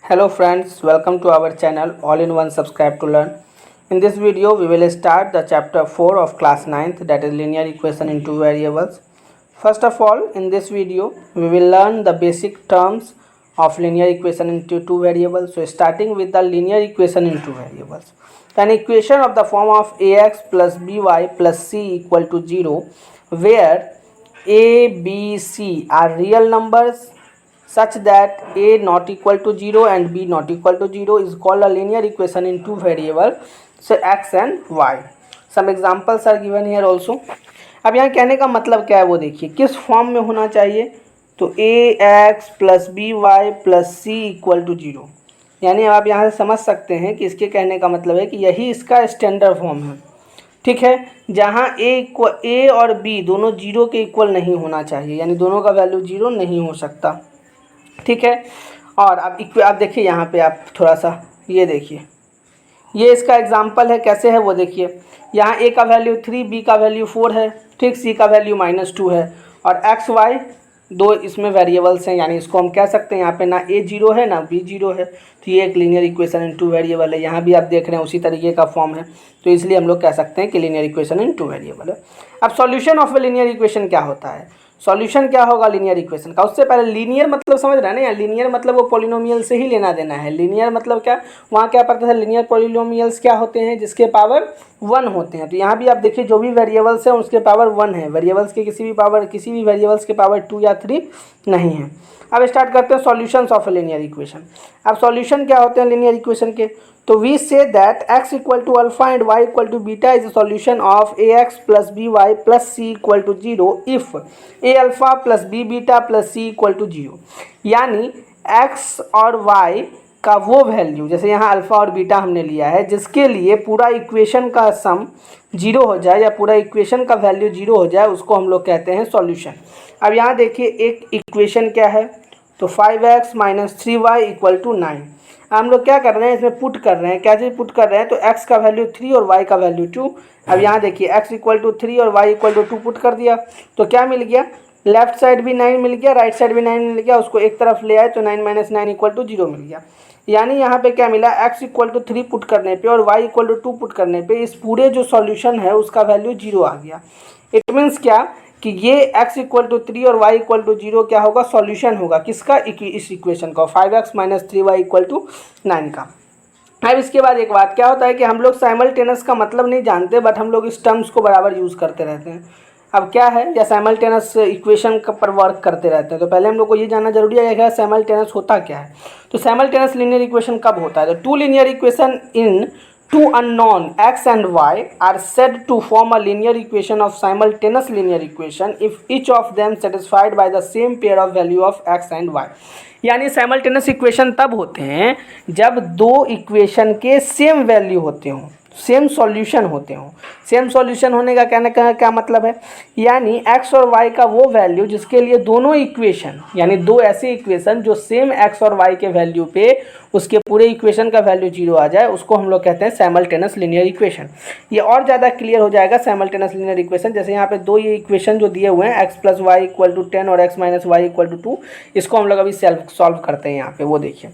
Hello friends, welcome to our channel All in One Subscribe to Learn. In this video, we will start the chapter 4 of class 9th, that is linear equation in two variables. First of all, in this video, we will learn the basic terms of linear equation into two variables. So starting with the linear equation in two variables. An equation of the form of ax plus by plus c equal to 0, where a, b, c are real numbers such that a not equal to 0 and b not equal to 0 is called a linear equation in two variable, so x and y. Some examples are given here also. अब यहाँ कहने का मतलब क्या है वो देखिए, किस फॉर्म में होना चाहिए, तो a x plus b y plus c equal to 0, यानी आप यहाँ से समझ सकते हैं कि इसके कहने का मतलब है कि यही इसका स्टैंडर्ड फॉर्म है, ठीक है, जहाँ ए और बी दोनों 0 के इक्वल नहीं होना चाहिए, यानी दोनों का वैल्यू 0 नहीं हो सकता, ठीक है। और अब आप देखिए यहाँ पे आप थोड़ा सा ये देखिए, ये इसका एग्जांपल है, कैसे है वो देखिए। यहाँ ए का वैल्यू 3, बी का वैल्यू 4 है, ठीक, सी का वैल्यू -2 है, और एक्स वाई दो इसमें वेरिएबल्स हैं, यानी इसको हम कह सकते हैं यहाँ पे ना ए 0 है ना बी 0 है, तो ये एक लीनियर इक्वेशन इन टू वेरिएबल है। यहाँ भी आप देख रहे हैं उसी तरीके का फॉर्म है, तो इसलिए हम लोग कह सकते हैं कि लीनियर इक्वेशन इन टू वेरिएबल है। अब solution of a linear equation क्या होता है, सॉल्यूशन क्या होगा लीनियर इक्वेशन का, उससे पहले लीनियर मतलब समझ रहे हैं ना, या लीनियर मतलब वो पॉलिनोमियल से ही लेना देना है। लीनियर मतलब क्या, वहाँ क्या पता था, लीनियर पॉलिनोमियल्स क्या होते हैं, जिसके पावर 1 होते हैं। तो यहाँ भी आप देखिए जो भी वेरिएबल्स हैं उसके पावर 1 है, वेरिएबल्स के किसी भी वेरिएबल्स के पावर 2 या 3 नहीं है। अब स्टार्ट करते हैं solutions of a linear equation. अब सॉल्यूशन क्या होते हैं लीनियर इक्वेशन के, तो we say that x equal to alpha and y equal to beta is a solution of ax plus b y plus c equal to 0 if a alpha plus b beta plus c equal to 0, यानी x और y का वो value, जैसे यहाँ alpha और beta हमने लिया है, जिसके लिए पूरा इक्वेशन का सम 0 हो जाए या पूरा इक्वेशन का वैल्यू 0 हो जाए, उसको हम लोग कहते हैं सॉल्यूशन। अब यहाँ देखिए एक इक्वेशन क्या है, तो 5x minus 3y equal to 9। हम लोग क्या कर रहे हैं, इसमें पुट कर रहे हैं, क्या चीज़ पुट कर रहे हैं, तो x का वैल्यू 3 और y का वैल्यू 2। अब यहाँ देखिए x इक्वल टू 3 और y इक्वल टू 2 पुट कर दिया, तो क्या मिल गया, लेफ्ट साइड भी 9 मिल गया, राइट साइड भी 9 मिल गया, उसको एक तरफ ले आए तो 9 माइनस 9 इक्वल टू 0 मिल गया। यानी यहाँ पे क्या मिला, x इक्वल टू 3 पुट करने पे और y इक्वल टू 2 पुट करने पे इस पूरे जो सॉल्यूशन है उसका वैल्यू 0 आ गया। इट मीन्स क्या कि ये x इक्वल टू 3 और y इक्वल टू 0 क्या होगा, सॉल्यूशन होगा किसका, इस इक्वेशन का, 5x minus 3y equal to 9 का। अब इसके बाद एक बात क्या होता है कि हम लोग साइमल्टेनियस का मतलब नहीं जानते, बट हम लोग इस टर्म्स को बराबर यूज़ करते रहते हैं। अब क्या है, या साइमल्टेनियस इक्वेशन पर वर्क करते रहते हैं, तो पहले हम लोग को ये जानना जरूरी है कि साइमल्टेनियस होता क्या है। तो साइमल्टेनियस लीनियर इक्वेशन कब होता है, तो two linear equation in two unknown x and y are said to form a linear equation of simultaneous linear equation if each of them satisfied by the same pair of value of x and y। यानी simultaneous equation तब होते हैं जब दो equation के same value होते हों, same solution होते हों। सेम सॉल्यूशन होने का कहने का क्या मतलब है, यानी x और y का वो वैल्यू जिसके लिए दोनों इक्वेशन, यानी दो ऐसे इक्वेशन जो सेम x और y के वैल्यू पे उसके पूरे इक्वेशन का वैल्यू 0 आ जाए, उसको हम लोग कहते हैं साइमल्टेनियस लीनियर इक्वेशन। ये और ज़्यादा क्लियर हो जाएगा साइमल्टेनियस लीनियर इक्वेशन, जैसे यहाँ पे दो ये इक्वेशन जो दिए हुए हैं x plus y equal to 10 और x minus y equal to 2, इसको हम लोग अभी सॉल्व करते हैं। यहाँ पे वो देखिए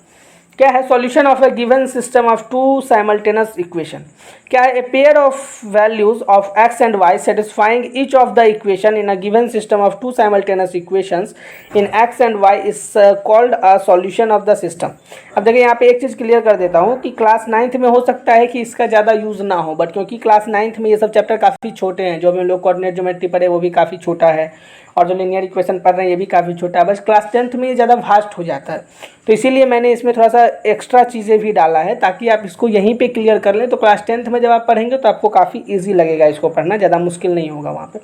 क्या है, solution of a given system of two simultaneous equation. क्या है, a pair of values of x and y satisfying each of the equation in a given system of two simultaneous equations in x and y is called a solution of the system. अब देखिए यहाँ पे एक चीज़ clear कर देता हूँ कि class 9th में हो सकता है कि इसका ज़्यादा यूज़ ना हो, बट क्योंकि क्लास 9th में ये सब चैप्टर काफ़ी छोटे हैं, जो भी हम लोग कोऑर्डिनेट ज्योमेट्री पढ़े वो भी काफ़ी छोटा है, और जो लीनियर इक्वेशन पढ़ रहे हैं ये भी काफ़ी छोटा है, बस क्लास 10th में ये ज़्यादा वास्ट हो जाता है, तो इसीलिए मैंने इसमें थोड़ा सा एक्स्ट्रा चीज़ें भी डाला है ताकि आप इसको यहीं पे क्लियर कर लें। तो क्लास 10th में जब आप पढ़ेंगे तो आपको काफ़ी इजी लगेगा इसको पढ़ना, ज़्यादा मुश्किल नहीं होगा वहाँ पे,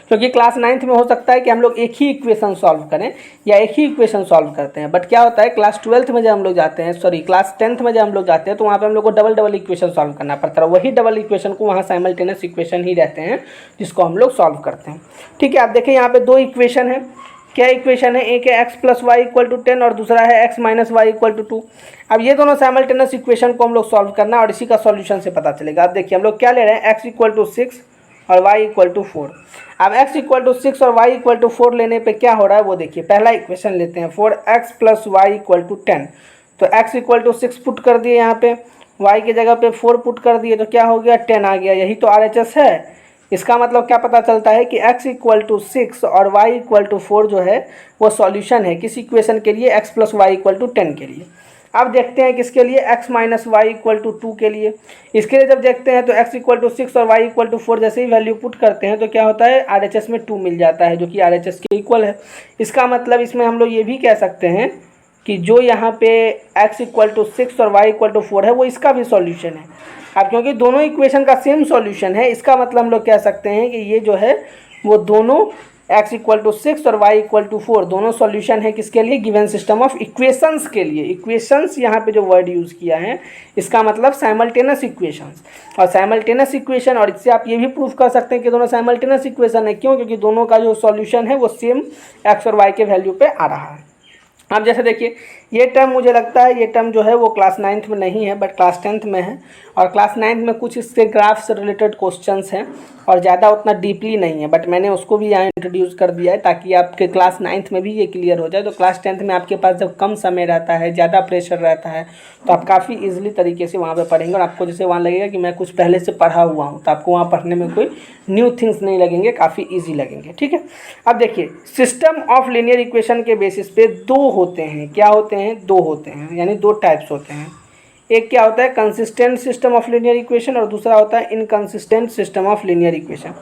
क्योंकि क्लास 9th में हो सकता है कि हम लोग एक ही इक्वेशन सॉल्व करें या एक ही इक्वेशन सॉल्व करते हैं, बट क्या होता है क्लास 12th में जब हम लोग जाते हैं, क्लास 10th में जब हम लोग जाते हैं तो वहाँ पे हम लोग को डबल इक्वेशन सॉल्व करना पड़ता है, वही डबल इक्वेशन को वहाँ साइमल्टेनियस इक्वेशन ही रहते हैं जिसको हम लोग सॉल्व करते हैं। ठीक है, आप देखें यहाँ पे दो इक्वेशन है, क्या इक्वेशन है, एक है x plus y equal to 10 और दूसरा है x minus y equal to 2। अब ये दोनों साइमल्टेनियस इक्वेशन को हम लोग सॉल्व करना और इसी का सॉल्यूशन से पता चलेगा। अब देखिए हम लोग क्या ले रहे हैं, x इक्वल टू 6 और y इक्वल टू 4। अब x इक्वल टू 6 और y इक्वल टू 4 लेने पे क्या हो रहा है वो देखिए, पहला इक्वेशन लेते हैं 4x plus y equal to 10, तो x इक्वल टू 6 पुट कर दिए यहाँ पे, y की जगह पे 4 पुट कर दिए तो क्या हो गया 10 आ गया। यही तो RHS है। इसका मतलब क्या पता चलता है कि x इक्वल टू 6 और y इक्वल टू 4 जो है वो सॉल्यूशन है किस इक्वेशन के लिए, x plus y equal to 10 के लिए। अब देखते हैं किसके लिए, x minus y equal to 2 के लिए। इसके लिए जब देखते हैं तो x इक्वल टू 6 और y इक्वल टू 4 जैसे ही वैल्यू पुट करते हैं तो क्या होता है RHS में 2 मिल जाता है जो कि RHS के इक्वल है। इसका मतलब इसमें हम लोग ये भी कह सकते हैं कि जो यहाँ पे x इक्वल टू 6 और y इक्वल टू 4 है वो इसका भी सॉल्यूशन है। अब क्योंकि दोनों इक्वेशन का सेम सॉल्यूशन है, इसका मतलब हम लोग कह सकते हैं कि ये जो है वो दोनों x इक्वल टू 6 और y इक्वल टू 4 दोनों सॉल्यूशन है किसके लिए, गिवन सिस्टम ऑफ इक्वेशंस के लिए। इक्वेशंस यहाँ पे जो वर्ड यूज़ किया है इसका मतलब साइमल्टेनियस इक्वेशंस, और साइमल्टेनियस इक्वेशन, और इससे आप ये भी प्रूफ कर सकते हैं कि दोनों साइमल्टेनियस इक्वेशन है। क्यों? क्योंकि दोनों का जो सॉल्यूशन है वो सेम x और y के वैल्यू पे आ रहा है। अब जैसे देखिए ये टर्म मुझे लगता है ये टर्म जो है वो क्लास 9th में नहीं है बट क्लास 10th में है, और क्लास 9th में कुछ इसके ग्राफ से रिलेटेड क्वेश्चंस हैं और ज़्यादा उतना डीपली नहीं है, बट मैंने उसको भी यहाँ इंट्रोड्यूस कर दिया है ताकि आपके क्लास 9th में भी ये क्लियर हो जाए। तो क्लास 10th में आपके पास जब कम समय रहता है, ज़्यादा प्रेशर रहता है, तो आप काफ़ी ईजिली तरीके से वहाँ पर पढ़ेंगे और आपको जैसे वहाँ लगेगा कि मैं कुछ पहले से पढ़ा हुआ हूँ, तो आपको वहाँ पढ़ने में कोई न्यू थिंग्स नहीं लगेंगे, काफ़ी ईजी लगेंगे। ठीक है, अब देखिए सिस्टम ऑफ लीनियर इक्वेशन के बेसिस पे दो होते हैं। क्या होते हैं? दो होते हैं, यानी दो टाइप्स होते हैं। एक क्या होता है consistent system of linear equation और दूसरा होता है inconsistent system of linear equation.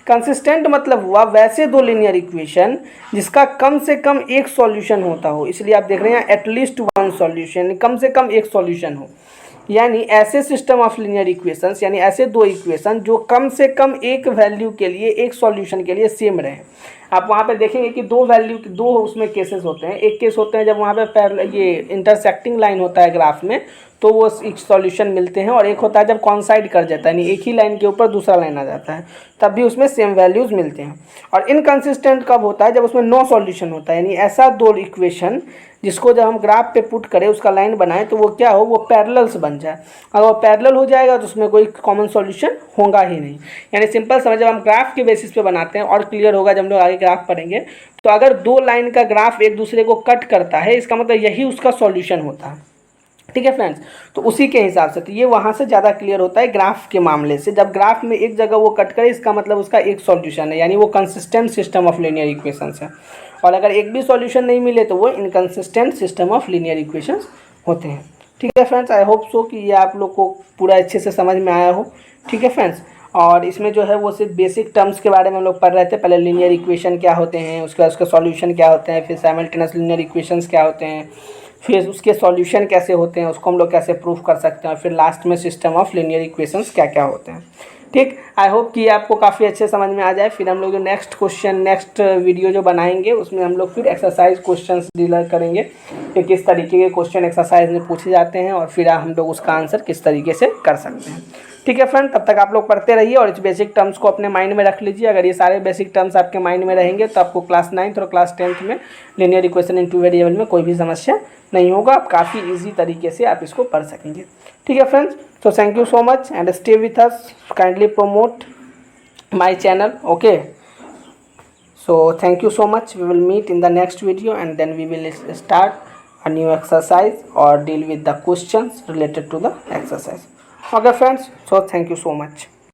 Consistent मतलब हुआ वैसे दो लीनियर इक्वेशन जिसका कम से कम एक सॉल्यूशन होता हो, इसलिए आप देख रहे हैं एटलीस्ट वन सॉल्यूशन, कम से कम एक सॉल्यूशन हो। यानी ऐसे सिस्टम ऑफ लीनियर इक्वेशंस, यानी ऐसे दो इक्वेशन जो कम से कम एक वैल्यू के लिए, एक सॉल्यूशन के लिए सेम रहे। आप वहाँ पे देखेंगे कि दो वैल्यू दो उसमें केसेस होते हैं। एक केस होते हैं जब वहाँ पे ये इंटरसेक्टिंग लाइन होता है ग्राफ में तो वो एक सॉल्यूशन मिलते हैं, और एक होता है जब कॉन्साइड कर जाता है, यानी एक ही लाइन के ऊपर दूसरा लाइन आ जाता है, तब भी उसमें सेम वैल्यूज़ मिलते हैं। और इनकंसिस्टेंट कब होता है? जब उसमें नो सॉल्यूशन होता है, यानी ऐसा दो इक्वेशन जिसको जब हम ग्राफ पे पुट करें, उसका लाइन बनाएं तो वो क्या हो, वो पैरेलल्स बन जाए। अगर वो पैरेलल हो जाएगा तो उसमें कोई कॉमन सॉल्यूशन होगा ही नहीं। यानी सिंपल समझ, जब हम ग्राफ के बेसिस पे बनाते हैं, और क्लियर होगा जब हम लोग आगे ग्राफ पढ़ेंगे, तो अगर दो लाइन का ग्राफ एक दूसरे को कट करता है इसका मतलब यही उसका सॉल्यूशन होता है। ठीक है फ्रेंड्स, तो उसी के हिसाब से तो ये वहाँ से ज़्यादा क्लियर होता है ग्राफ के मामले से। जब ग्राफ में एक जगह वो कट करे इसका मतलब उसका एक सॉल्यूशन है, यानी वो consistent system of linear equations है। और अगर एक भी सॉल्यूशन नहीं मिले तो वो inconsistent system of linear equations होते हैं। ठीक है फ्रेंड्स, आई होप सो कि ये आप लोग को पूरा अच्छे से समझ में आया हो। ठीक है फ्रेंड्स, और इसमें जो है वो सिर्फ बेसिक टर्म्स के बारे में हम लोग पढ़ रहे थे। पहले लीनियर इक्वेशन क्या होते हैं, उसके बाद उसका सॉल्यूशन क्या होते हैं, फिर साइमल्टेनियस लीनियर इक्वेशंस क्या होते हैं, फिर उसके सॉल्यूशन कैसे होते हैं, उसको हम लोग कैसे प्रूफ कर सकते हैं, और फिर लास्ट में सिस्टम ऑफ लीनियर इक्वेशंस क्या क्या होते हैं। ठीक, आई होप कि आपको काफ़ी अच्छे समझ में आ जाए। फिर हम लोग जो नेक्स्ट वीडियो जो बनाएंगे उसमें हम लोग फिर एक्सरसाइज क्वेश्चंस डील करेंगे कि किस तरीके के क्वेश्चन एक्सरसाइज में पूछे जाते हैं और फिर हम लोग उसका आंसर किस तरीके से कर सकते हैं। ठीक है फ्रेंड, तब तक आप लोग पढ़ते रहिए और इस बेसिक टर्म्स को अपने माइंड में रख लीजिए। अगर ये सारे बेसिक टर्म्स आपके माइंड में रहेंगे तो आपको क्लास 9th और क्लास 10th में लीनियर इक्वेशन इन टू वेरिएबल में कोई भी समस्या नहीं होगा। आप काफ़ी ईजी तरीके से आप इसको पढ़ सकेंगे। ठीक है friends, so thank you so much and stay with us. Kindly promote my channel. Okay, so thank you so much. We will meet in the next video and then we will start a new exercise or deal with the questions related to the exercise. Okay friends, so thank you so much.